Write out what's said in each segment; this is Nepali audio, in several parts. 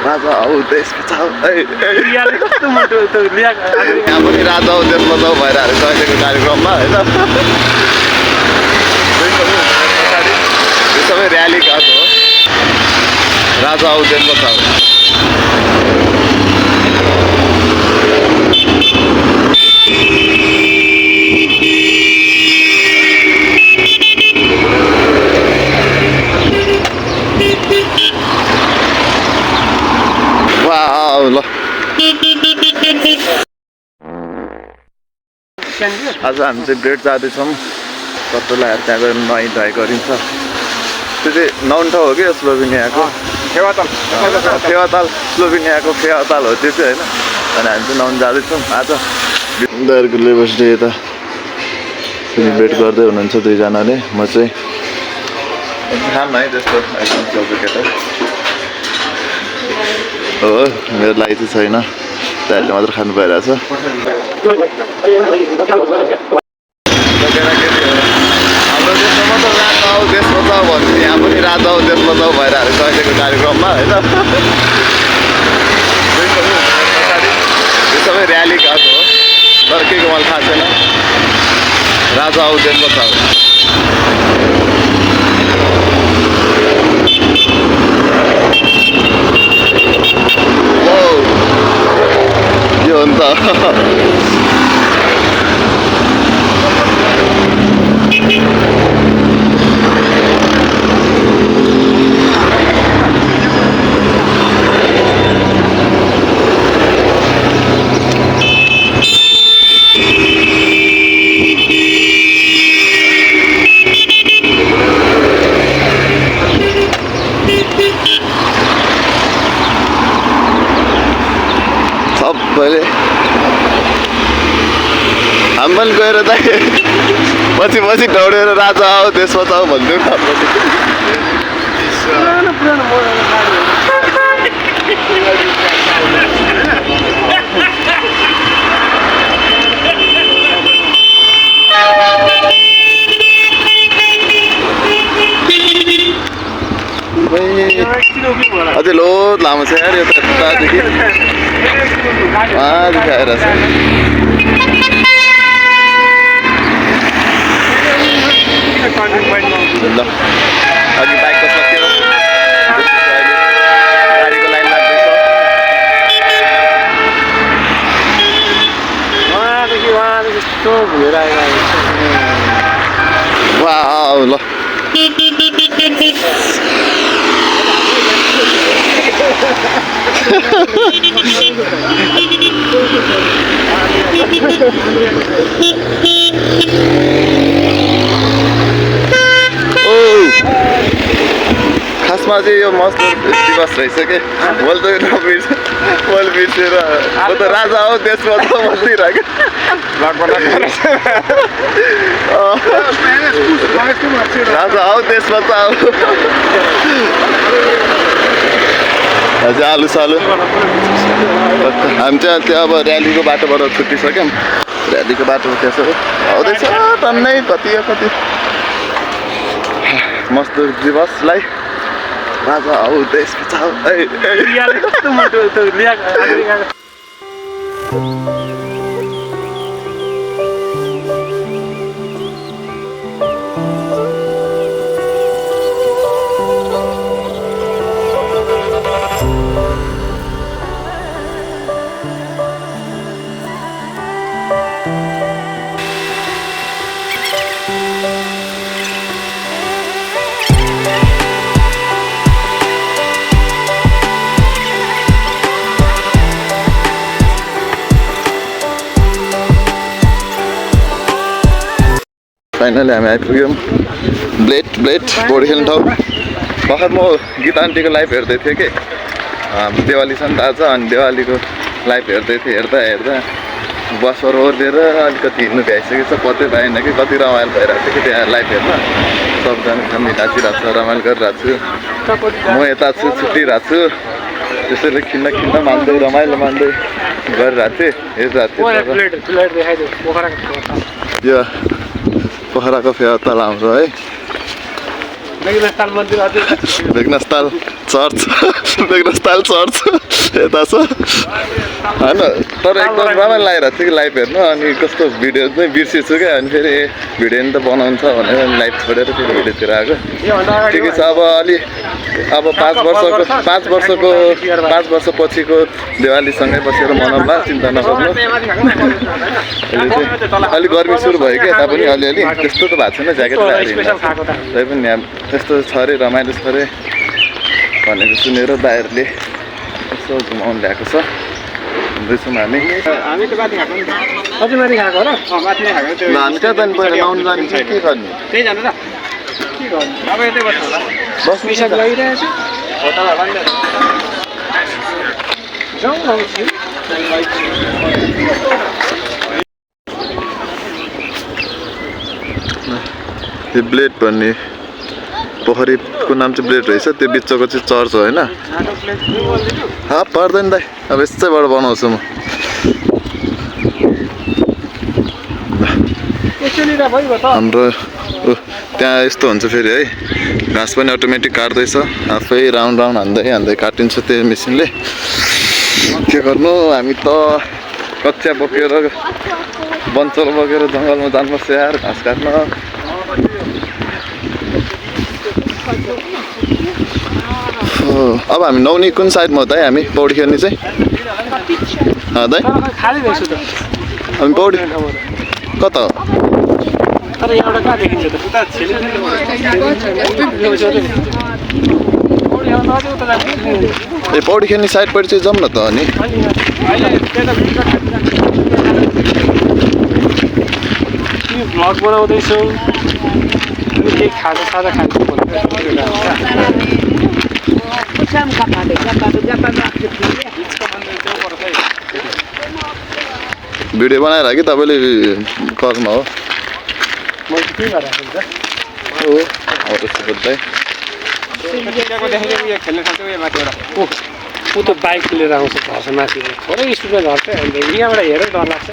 राजा हौ देश बचाऊ यहाँ पनि राजा हौ देश बचाऊ भइरहेको छ अहिलेको कार्यक्रममा होइन यो सबै र्याली गएको हो राजा हौ देश बचाऊ ल आज हामी चाहिँ ब्रेड जाँदैछौँ कत्रोलाई त्यहाँ गएर नुहाइ धुवाइ गरिन्छ त्यो चाहिँ नौन ठाउँ हो कि स्लोभेनियाको फेवाताल स्लोभेनियाको फेवाताल हो त्यो चाहिँ होइन अनि हामी चाहिँ नुहाउन जाँदैछौँ आज उनीहरूको लेबर्स डे यता सेलिब्रेट गर्दै हुनुहुन्छ दुईजनाले म चाहिँ खान्न है त्यस्तो आइटम सक्छु केटा हो मेरो लागि चाहिँ छैन दाइले मात्र खानु पाइरहेछ हाम्रो देशमा त राजा हौ देश बचाऊ भन्छु यहाँ पनि राजा हौ देश बचाऊ भइरहेको छ अहिलेको कार्यक्रममा होइन यो सबै र्याली गएको हो तर के को मलाई थाहा छैन राजा हौ देश बचाऊ के हो नि त सबैले हामी पनि गएर त पछि पछि दौडेर राजा आऊ देश बचाऊ भन्थ्यौँ अझै लोड लामो छ यार यो त यतादेखि उहाँदेखि आइरहेछ ल अघि बाइक त सक्यो गाडीको लाइन लाग्दैछ उहाँदेखि यस्तो घुमेर आइरहेको छ वाउ ल खासमा चाहिँ यो मजदुर दिवस रहेछ कि मैले त नबिर्स मैले बिर्सेर म त राजा हो देश बचाऊ भनिदिइरहेको राजा हौ देश बचाऊ अझै आलु सालु हामी चाहिँ त्यो अब र्यालीको बाटोबाट छुट्टिसक्यौँ र्यालीको बाटो त्यसो आउँदैछ टन्नै कति मजदुर दिवसलाई राजा हौ देश बचाऊ फाइनली हामी आइपुग्यौँ ब्लेड पौडी खेल्ने ठाउँ भर्खर म गीता आन्टीको लाइभ हेर्दै थिएँ कि दिवाली छ नि त आज अनि दिवालीको लाइभ हेर्दै थिएँ हेर्दा बसहरू ओर्लिएर अलिकति हिँड्नु भ्याइसकेको छ कतै पाएन कि कति रमाइलो भइरहेको थियो कि त्यहाँ लाइभ हेर्न सबजना हामी नाचिरहेको छ रमाइलो गरिरहेको छु म यता छु छुट्टिरहेको छु त्यसैले खिन्न मान्दै रमाइलो मान्दै गरिरहेको थिएँ हेरिरहेको थिएँ यो पोखराको फेवाताल हाम्रो है मेघनास्थल चर्च बेग्रस्ताल चर्च यता छ होइन तर एकदम रमाइलो लागिरहेको थियो कि लाइभ हेर्नु अनि कस्तो भिडियो चाहिँ बिर्सेछु क्या अनि फेरि भिडियो नि त बनाउँछ भनेर लाइभ छोडेर फेरि भिडियोतिर आएको ठिकै छ अब 5 वर्षपछिको दिवालीसँगै बसेर मनाउँला चिन्ता नगर्नु अलिक गर्मी सुरु भयो क्या यता पनि अलिअलि त्यस्तो त भएको छैन ज्याकेट लगाएर तै पनि यहाँ त्यस्तो छ अरे रमाइलो छ अरे भनेको सुनेर दाइहरूले यसो घुमाउनु ल्याएको छ हुँदैछौँ हामी माथि खाएको र माथि खाएको त्यो हामी कहाँ जानु पर्यो लाउनु जानु चाहिँ के गर्ने त्यही जानु र के गर्नु अब यतै बस्नु होला बस्नु पैसा लागिरहेको छु होटलमा भन्दै जाउँ आउँछु त्यो ब्लेड भन्ने पोखरीको नाम चाहिँ ब्लेड रहेछ त्यो बिचको चाहिँ चर्च हो होइन पर्दैन दाइ अब यस्तैबाट बनाउँछु म हाम्रो त्यहाँ यस्तो हुन्छ फेरि है घाँस पनि अटोमेटिक काट्दैछ आफै राउन्ड हान्दै काटिन्छ त्यो मेसिनले के गर्नु हामी त कच्चा बोकेर बन्चल बोकेर जङ्गलमा जानुपर्छ यार घाँस काट्न अब हामी नौनी कुन साइडमा हो त हामी पौडी खेल्ने चाहिँ दाइ हामी पौडी कता हो तर यहाँबाट कहाँ देखिन्छ त उता ए पौडी खेल्ने साइडपट्टि चाहिँ जाउँ न त अनि भ्लग बनाउँदैछौ केही खाजा खाएको भिडियो बनाएर कि तपाईँले कलमा हो मैले के गरेको ऊ त बाइक लिएर आउँछ घरसम्म माथि थोरै स्पिडमा झर्छ अन्त यहाँबाट हेरेर डर लाग्छ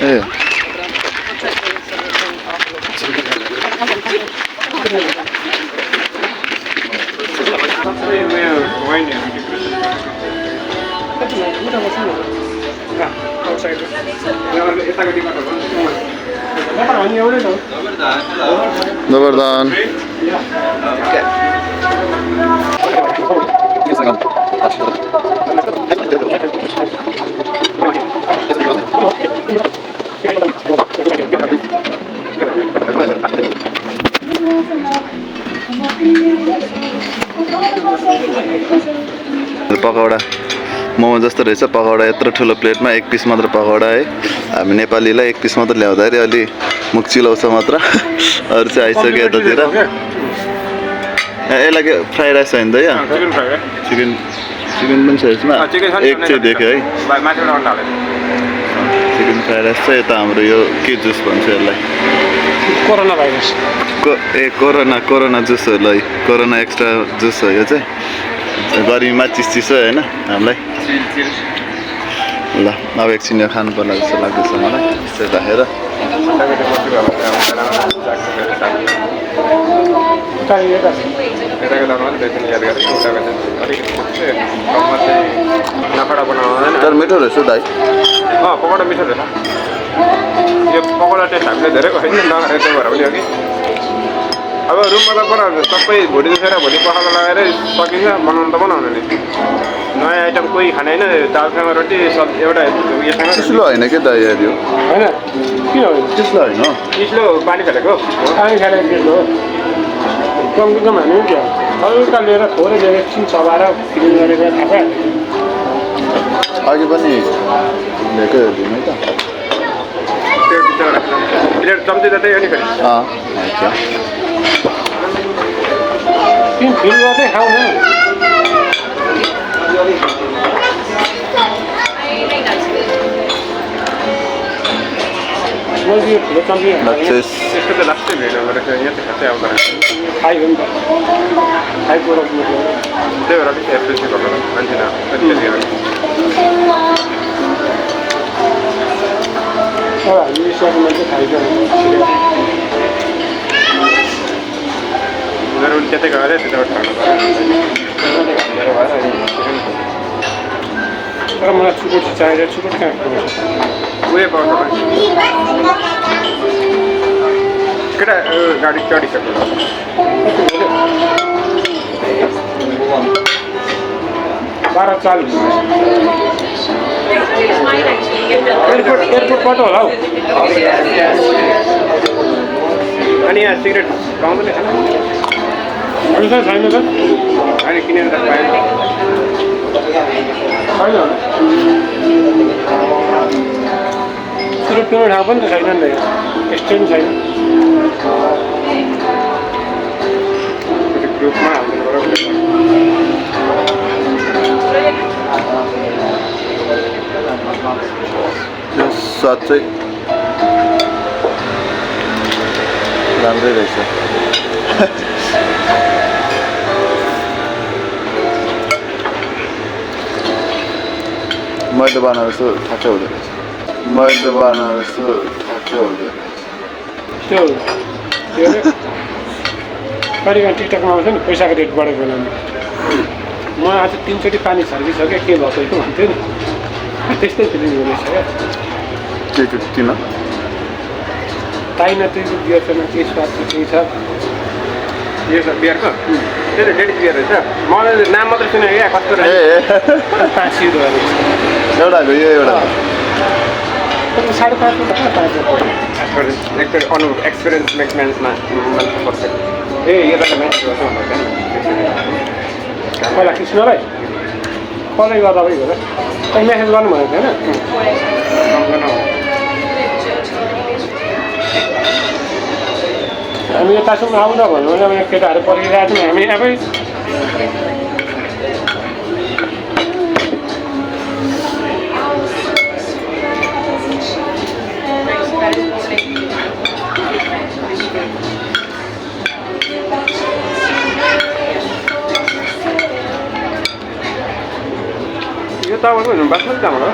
ए Dobardan. पकौडा मोमो जस्तो रहेछ पकौडा यत्रो ठुलो प्लेटमा एक पिस मात्र पकौडा है हामी नेपालीलाई एक पिस मात्र ल्याउँदाखेरि अलि मुख चिलाउँछ मात्र अरू चाहिँ आइसक्यो यतातिर यसलाई के फ्राइड राइस होइन त यहाँ चिकन पनि छ यसमा एक चाहिँ देख्यो है चिकन फ्राइड राइस छ यता हाम्रो यो के जुस भन्छ यसलाई कोरोना भाइरस कोरोना जुस हो ल कोरोना एक्स्ट्रा जुस हो यो चाहिँ गर्मीमा चिसो होइन हामीलाई ल अब एकछिन यो खानु पर्ला जस्तो लाग्दैछ मलाई यसो राखेर तर मिठो रहेछ दाइ पकौडा मिठो रहेछ यो पकौडा टेस्ट हामीले धेरै होइन नगरेर त्यही भएर पनि हो कि अब रुममा त बनाउँछ सबै भुँडी दुखेर भोलि पखाला लगाएर सकिन्छ बनाउनु त बनाउनु नि नयाँ आइटम कोही खाने होइन दालसँग रोटी सब्जी एउटा उयोसँग चिस्लो होइन के दाइ यो होइन किन होइन चिस्लो होइन चिस्लो पानी खेलेको पानी खेलेको चिस्लो कम हामी पनि क्या हल्का लिएर थोरै लिएर एकछिन चबाएर क्लिन गरेर थाहा अघि पनि ल्याएकै दिनु है त प्लेट चम्ची त त्यही हो नि फेरि तिमी फिल गर्दै खाऊ न ठुलो चम्ची त्यसको त लास्टै भेट गरेर यहाँ त खाँचै आउँदैन खाइ हो नि त खाइ कुरो त्यही भएर अलिक एप्रिसिएट गर्नु मान्छे हामी एसियाको मान्छे खाइन्छ अरू त्यतै गएर त्यताबाट खानु पर्यो तर मलाई छुट चाहिएर छुट कहाँ पाउँछ उयो पाउँछ केटा गाडी चढिसक्यो एयरपोर्टबाट होला हौ अनि यहाँ सिगरेट पाउँदैन होइन छैन त अहिले किनेर त पाएन छैन सुरु पिउने ठाउँ पनि त छैन नि त स्ट्यान्ड छैन ग्रुपमा हालिदिनु पर्यो यो स्वाद चाहिँ राम्रै रहेछ मैले बनाएको जस्तो ठ्याक्कै हुँदो रहेछ मैले बनाएको जस्तो ठ्याक्कै हुँदो रहेछ त्यो के अरे कहिले टिकटकमा आउँछ नि पैसाको रेट बढेको बेलामा म आज 3 चोटि पानी छर्किसकेँ के भएको त्यो भन्थ्यो नि त्यस्तै फिलिङ हुँदैछ क्या के किन ताइन त्यो बियर छैन के स्वाद छ केही छ यो छ बियरको त्यो त लेडिज बियर रहेछ मैले नाम मात्रै सुनेको क्या कस्तो रहेछ €5 एउटाको यो एउटा 5.5 एकचोटि अनुभव एक्सपिरियन्स मेक्स म्यान्समा पर्छ ए यो त म्याच गर्छ भन्दा पहिला कृष्णलाई कलै गर्दा पनि होला कहीँ मेसेज गर्नु भनेको थिएन हामी यतासम्म आउँदा भन्यो भने अब केटाहरू पर्खिरहेको थियौँ हामी आफै यो चामल पनि बासमती चामल हो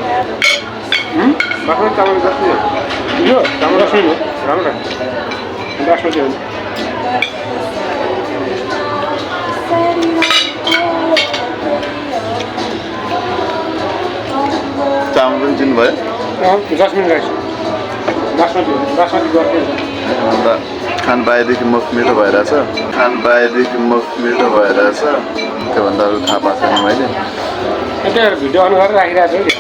बासमती चामल जस्तो यो राम्रो छैन राम्रो बासमती हो चामल पनि चिन्नुभयो जस्मिन राइस बासमती गर्दै अन्त खान पाएदेखि मुख मिठो भइरहेछ खान पाएदेखि मुख मिठो भइरहेछ त्योभन्दा अरू थाहा पाएको छैन मैले त्यही भिडियो अन गरेर राखिरहेको छु कि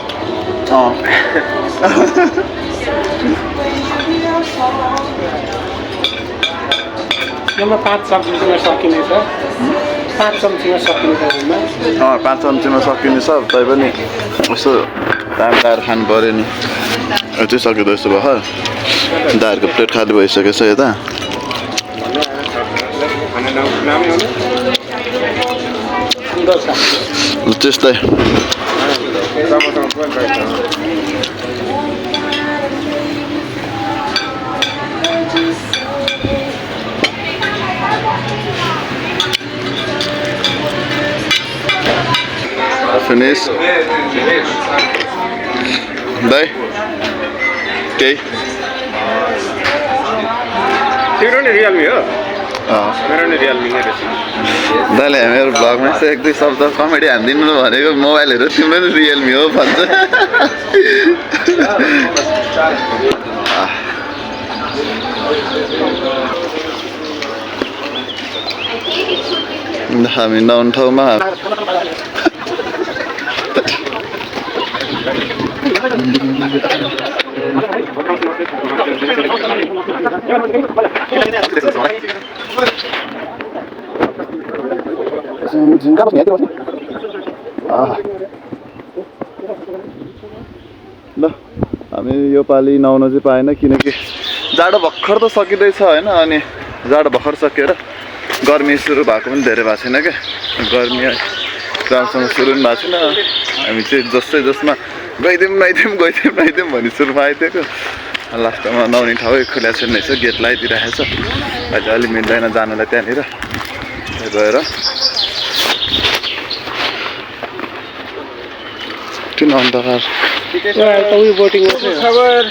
यसमा 5 चम्चीमा सकिनेछ 5 चम्चीमा सकिनेछ 5 चम्चीमा सकिने छ तैपनि यसो टाइम लगाएर खानु पऱ्यो नि चाहिँ सकिँदो रहेछ भर्खर दाहरूको प्लेट खाली भइसकेको छ यता सुन्दर छ त्यस्तै फिनिस दाइ केही तिम्रो नि रियलमी हो मेरो नि रियलमी नै रहेछ दाइले मेरो भ्लगमा चाहिँ 1-2 शब्द कमेडी हानिदिनु भनेको मोबाइलहरू तिम्रो नि रियलमी हो भन्छ हामी नआउने ठाउँमा ल हामी यो पालि नआउन चाहिँ पाएन किनकि जाडो भर्खर त सकिँदैछ होइन अनि जाडो भर्खर सकिएर गर्मी सुरु भएको पनि धेरै भएको छैन क्या गर्मी राम्रोसँग सुरु पनि भएको छैन हामी चाहिँ जस्तै जसमा गइदिउँ भनी सुरुमा आइदिएको लास्टमा नआउने ठाउँ खुला छैन रहेछ गेट लगाइदिइरहेको छ अहिले अलि मिल्दैन जानुलाई त्यहाँनिर गएर किन अन्धकार उयो बोटिङ खबर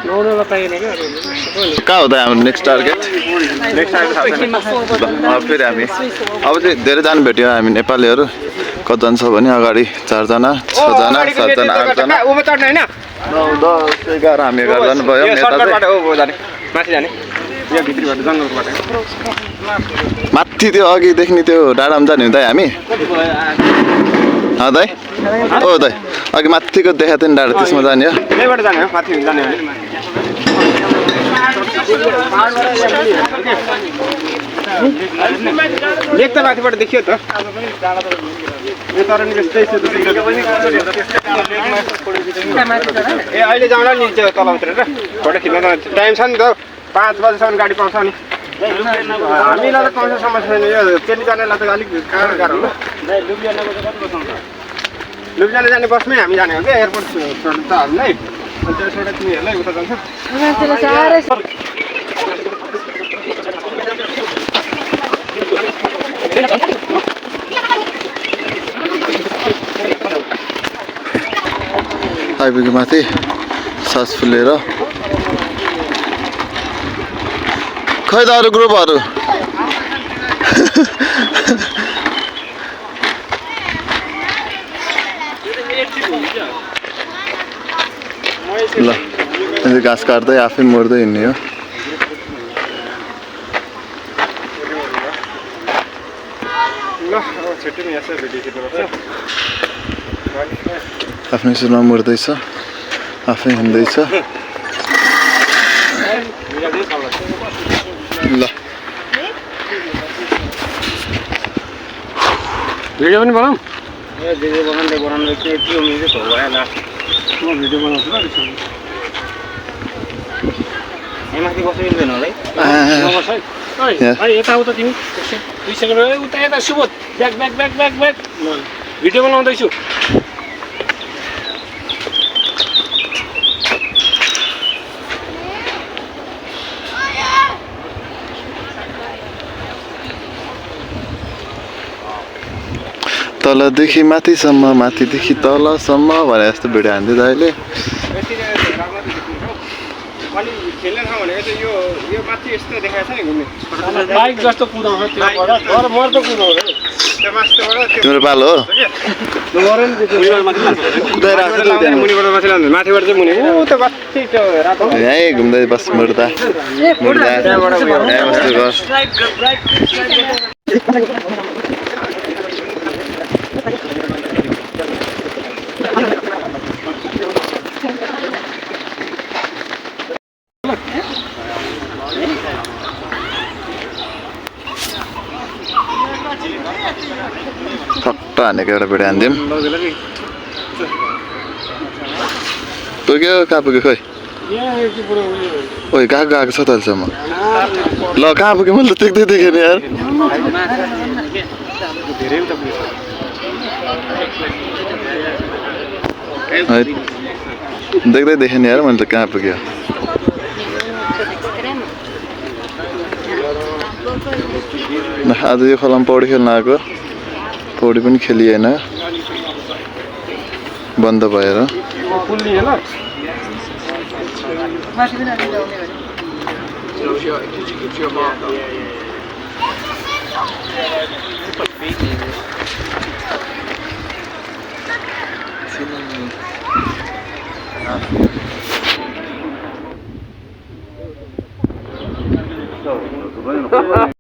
नौनलाई पाइएन क्या कहाँ हो त हाम्रो नेक्स्ट टार्गेट नेक्स्ट टाइम थाहा छैन फेरि हामी अब चाहिँ धेरैजना भेट्यौँ हामी नेपालीहरू कतिजना छ भने अगाडि 4 जना 6 जना 7 जना 8 जना ऊमा चढ्ने हैन 9 10 11 हामी 11 जना भयो यो नेता सर्टकटबाट चाहिँ हो जाने माथि जाने यो भित्रीबाट जङ्गलबाट माथि त्यो अघि देख्ने त्यो डाँडामा जाने हो दाइ हामी दाइ ओ दाइ अघि माथिको देखाएको थियो नि डाँडा त्यसमा जाने हो यहीबाट जाने हो माथि जाने हो लेक त माथिबाट देखियो त यो तरण त्यस्तै छ ए अहिले जाउँला नि त्यो तल उत्रेर फोटो खिच्न त टाइम छ नि त 5 बजेसम्म गाडी पाउँछ नि हामीलाई त पाउँछ समस्या छैन यो चेली जानेलाई त अलिक गाह्रो हो लुबियाना जाने बसमै हामी जाने हो क्या एयरपोर्ट त हामीलाई अनि त्यसबाट तिमीहरूलाई उता जान्छ आइपुग्यो माथि सास फुलेर खै त अरू ग्रुपहरू ल घाँस काट्दै आफै मर्दै हिँड्ने हो ल अब छिट्टै नि यसो भिडियो खिच्नुपर्छ आफ्नै सुरमा मर्दैछ आफै हिँड्दैछ ल भिडियो पनि बनाऊ ए भिडियो बनाउँदै के म्युजिक हो भयो लास्ट म भिडियो बनाउँछु ल माथि बस्नु मिल्दैन होला है यताउता तिमी 2 सेकेन्ड उता यता Subodh back back back back back video बनाउँदैछु तलदेखि माथिसम्म माथिदेखि तलसम्म भने जस्तो भिडियो हान्दै अहिले अनि खेल्ने ठाउँ भनेको चाहिँ यो माथि यस्तो देखाएको छ नि घुम्ने बाइक जस्तो कुदाउँछ त्योबाट तर मर्दो कुदाउँछ त्यो माथिबाट तिम्रो पालो हो मुनिबाट माथि लान्छ माथिबाट चाहिँ मुनि ऊ त्यो माथि त्यो रातो यहीँ घुम्दै बस मुर्दा ठट्ट हानेको एउटा भिडियो हानिदिउँ पुग्यो कहाँ पुग्यो खोइ ओइ कहाँ गएको छ त अहिलेसम्म ल कहाँ पुग्यो मैले त देख्दै देखेँ नि यार देख्दै देखेँ नि यार मैले त कहाँ पुग्यो आज यो खोलामा पौडी खेल्न आएको पौडी पनि खेलिएन बन्द भएर